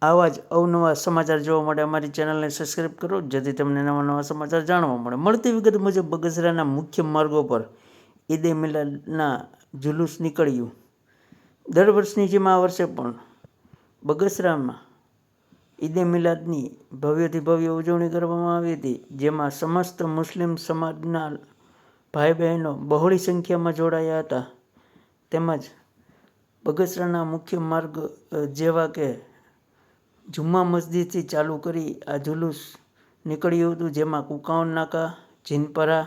આવા જ અવનવા સમાચાર જોવા માટે અમારી ચેનલને સબસ્ક્રાઈબ કરો, જેથી તમને નવા નવા સમાચાર જાણવા મળે. મળતી વિગત મુજબ બગસરાના મુખ્ય માર્ગો પર ઈદે મિલાદના જુલુસ નીકળ્યું. દર વર્ષની જેમ આ વર્ષે પણ બગસરામાં ઈદે મિલાદની ભવ્યથી ભવ્ય ઉજવણી કરવામાં આવી હતી, જેમાં સમસ્ત મુસ્લિમ સમાજના ભાઈ બહેનો બહોળી સંખ્યામાં જોડાયા હતા. તેમજ બગસરાના મુખ્ય માર્ગ જેવા કે જુમ્મા મસ્જિદથી ચાલુ કરી આ જુલુસ નીકળ્યું હતું, જેમાં કુકાવન નાકા, જીનપરા,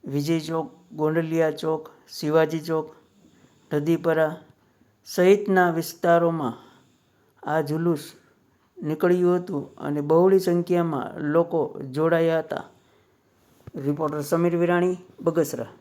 વિજય ચોક, ગોંડલિયા ચોક, શિવાજી ચોક, નદીપરા સહિતના વિસ્તારોમાં આ જુલુસ નીકળ્યું હતું અને બહોળી સંખ્યામાં લોકો જોડાયા હતા. રિપોર્ટર સમીર વિરાણી, બગસરા.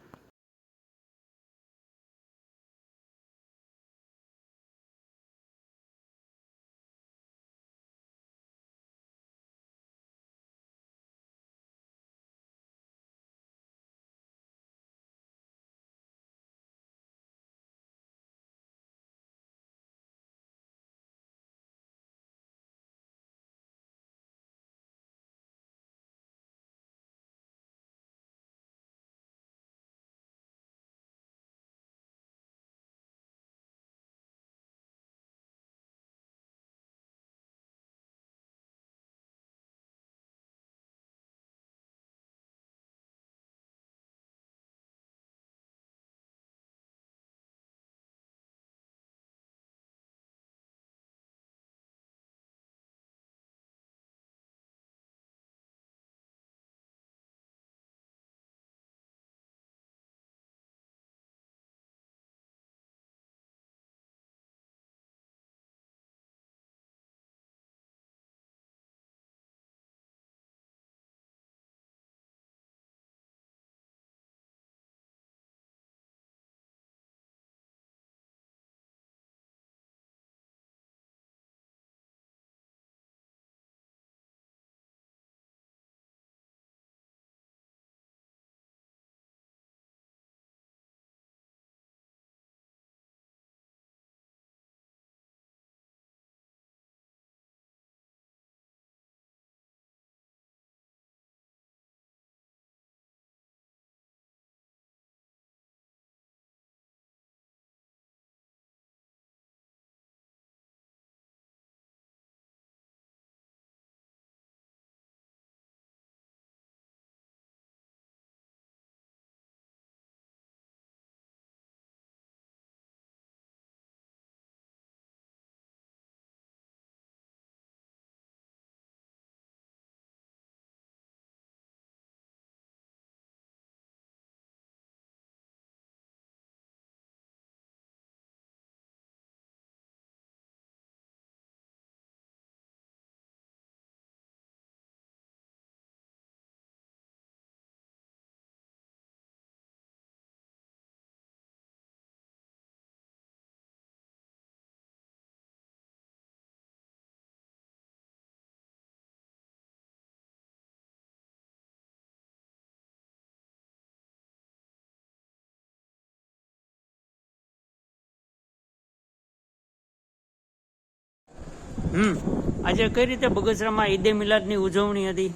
આજે કઈ રીતે બગસરામાં ઈદે મિલાદની ઉજવણી હતી?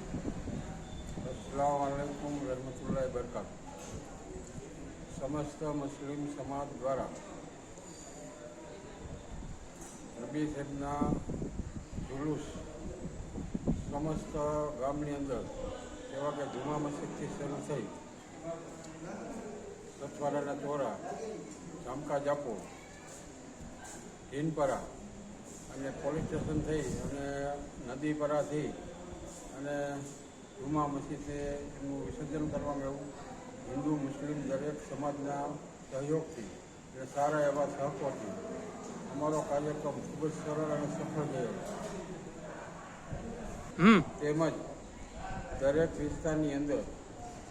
અસ્સલામુ અલૈકુમ વરહમતુલ્લાહિ બરકાત. સમસ્ત મુસ્લિમ સમાજ દ્વારા નબી સાહેબના જુલુસ સમસ્ત ગામની અંદર એવા કે જુમા મસ્જિદથી શરૂ થઈ સતવાડાના ચોરા, જામકા જાપો, હિનપરા અને પોલીસ સ્ટેશન થઈ અને નદીપરાથી અને જુમા મસ્જિદે એનું વિસર્જન કરવામાં આવ્યું. હિન્દુ મુસ્લિમ દરેક સમાજના સહયોગથી અને સારા એવા સહકારથી અમારો કાર્યક્રમ ખૂબ જ સરળ અને સફળ ગયો. તેમજ દરેક વિસ્તારની અંદર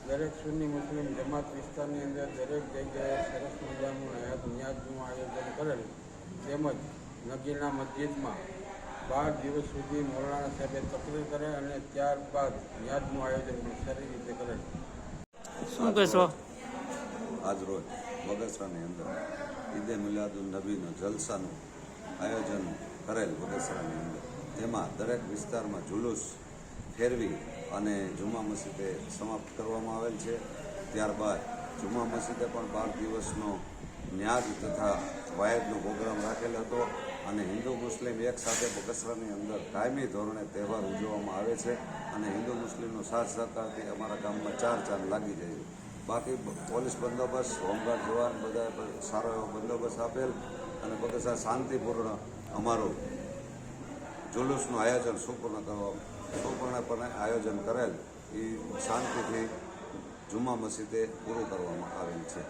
દરેક સુન્ની મુસ્લિમ જમાત વિસ્તારની અંદર દરેક જગ્યાએ સરસ મજાનું ન્યાજનું આયોજન કરેલ. તેમજ નગીના મસ્જિદમાં 12 દિવસ સુધી મૌલાના સાહેબે તકરીર કરે અને ત્યારબાદ ન્યાજનું આયોજન પણ સારી રીતે કરેલ. શું કહેશો? આજરોજ બગસરાની અંદર ઈદે મિલાદુન નબીનું જલસાનું આયોજન કરાયું. કરેલ બગસરાની અંદર. તેમાં દરેક વિસ્તારમાં જુલુસ ફેરવી અને જુમા મસ્જિદે સમાપ્ત કરવામાં આવેલ છે. ત્યારબાદ જુમા મસ્જિદે પણ 12 દિવસનો ન્યાજ તથા વાયદનો પ્રોગ્રામ રાખેલ હતો અને હિન્દુ મુસ્લિમ એક સાથે બગસરાની અંદર કાયમી ધોરણે તહેવાર ઉજવવામાં આવે છે અને હિન્દુ મુસ્લિમનો સાથ સહકારથી અમારા ગામમાં 4 ચાંદ લાગી જાય. બાકી પોલીસ બંદોબસ્ત, હોમગાર્ડ જવાન બધા સારો એવો બંદોબસ્ત આપેલ અને બગસરા શાંતિપૂર્ણ અમારું જુલુસનું આયોજન સંપૂર્ણપણે આયોજન કરેલ એ શાંતિથી જુમા મસ્જિદે પૂરું કરવામાં આવેલ છે.